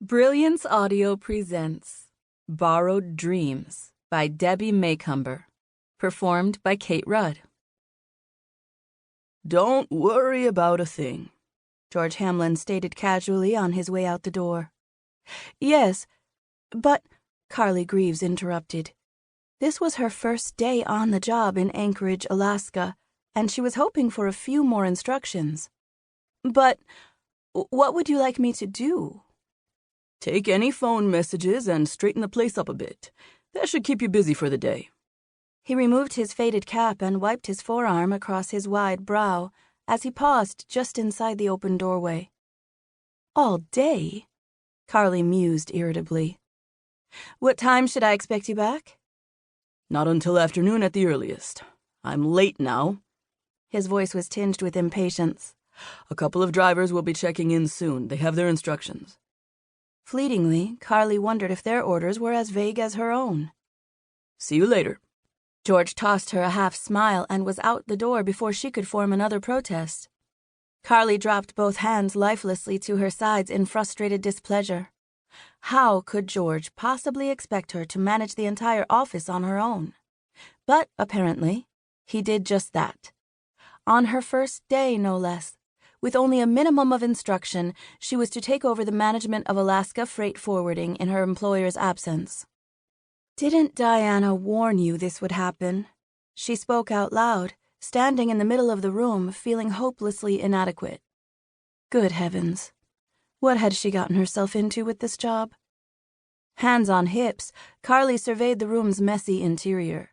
Brilliance Audio presents Borrowed Dreams by Debbie Macomber, performed by Kate Rudd. "Don't worry about a thing," George Hamlin stated casually on his way out the door. "Yes, but," Carly Grieves interrupted. This was her first day on the job in Anchorage, Alaska, and she was hoping for a few more instructions. "But what would you like me to do?" Take any phone messages and straighten the place up a bit. That should keep you busy for the day. He removed his faded cap and wiped his forearm across his wide brow as he paused just inside the open doorway. "All day?" Carly mused irritably. "What time should I expect you back?" Not until afternoon at the earliest. I'm late now. His voice was tinged with impatience. A couple of drivers will be checking in soon. They have their instructions. Fleetingly, Carly wondered if their orders were as vague as her own. See you later. George tossed her a half smile and was out the door before she could form another protest. Carly dropped both hands lifelessly to her sides in frustrated displeasure. How could George possibly expect her to manage the entire office on her own? But, apparently, he did just that. On her first day, no less. With only a minimum of instruction, she was to take over the management of Alaska freight forwarding in her employer's absence. "Didn't Diana warn you this would happen?" She spoke out loud, standing in the middle of the room, feeling hopelessly inadequate. Good heavens. What had she gotten herself into with this job? Hands on hips, Carly surveyed the room's messy interior.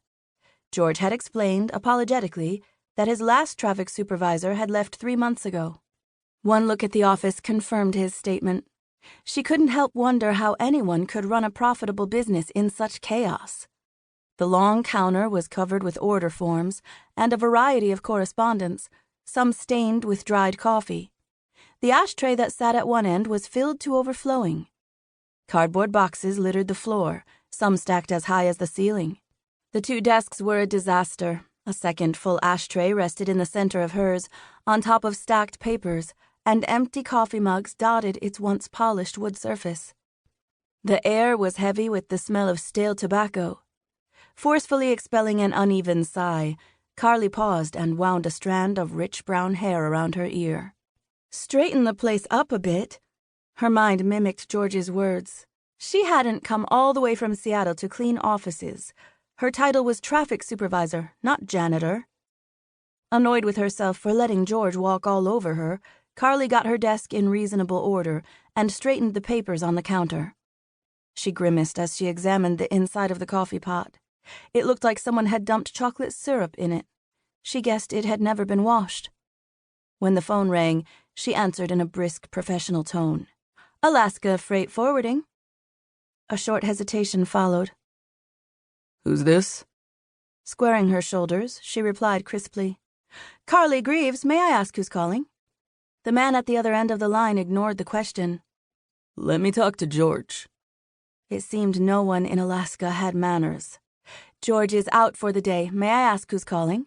George had explained, apologetically, that his last traffic supervisor had left 3 months ago. One look at the office confirmed his statement. She couldn't help wonder how anyone could run a profitable business in such chaos. The long counter was covered with order forms and a variety of correspondence, some stained with dried coffee. The ashtray that sat at one end was filled to overflowing. Cardboard boxes littered the floor, some stacked as high as the ceiling. The 2 desks were a disaster. A second full ashtray rested in the center of hers, on top of stacked papers, and empty coffee mugs dotted its once polished wood surface. The air was heavy with the smell of stale tobacco. Forcefully expelling an uneven sigh, Carly paused and wound a strand of rich brown hair around her ear. Straighten the place up a bit. Her mind mimicked George's words. She hadn't come all the way from Seattle to clean offices. Her title was traffic supervisor, not janitor. Annoyed with herself for letting George walk all over her, Carly got her desk in reasonable order and straightened the papers on the counter. She grimaced as she examined the inside of the coffee pot. It looked like someone had dumped chocolate syrup in it. She guessed it had never been washed. When the phone rang, she answered in a brisk, professional tone. "Alaska Freight Forwarding." A short hesitation followed. Who's this? Squaring her shoulders, she replied crisply. "Carly Grieves, may I ask who's calling?" The man at the other end of the line ignored the question. Let me talk to George. It seemed no one in Alaska had manners. "George is out for the day. May I ask who's calling?"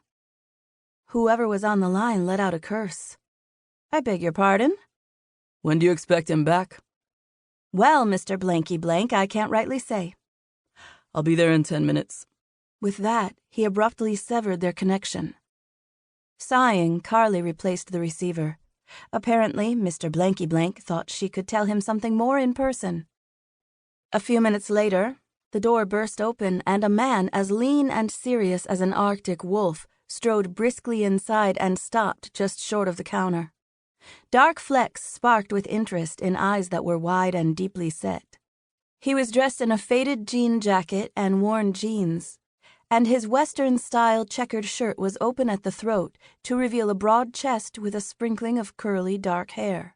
Whoever was on the line let out a curse. "I beg your pardon?" When do you expect him back? "Well, Mr. Blanky Blank, I can't rightly say." I'll be there in 10 minutes. With that, he abruptly severed their connection. Sighing, Carly replaced the receiver. Apparently, Mr. Blanky Blank thought she could tell him something more in person. A few minutes later, the door burst open and a man as lean and serious as an Arctic wolf strode briskly inside and stopped just short of the counter. Dark flecks sparked with interest in eyes that were wide and deeply set. He was dressed in a faded jean jacket and worn jeans, and his Western-style checkered shirt was open at the throat to reveal a broad chest with a sprinkling of curly dark hair.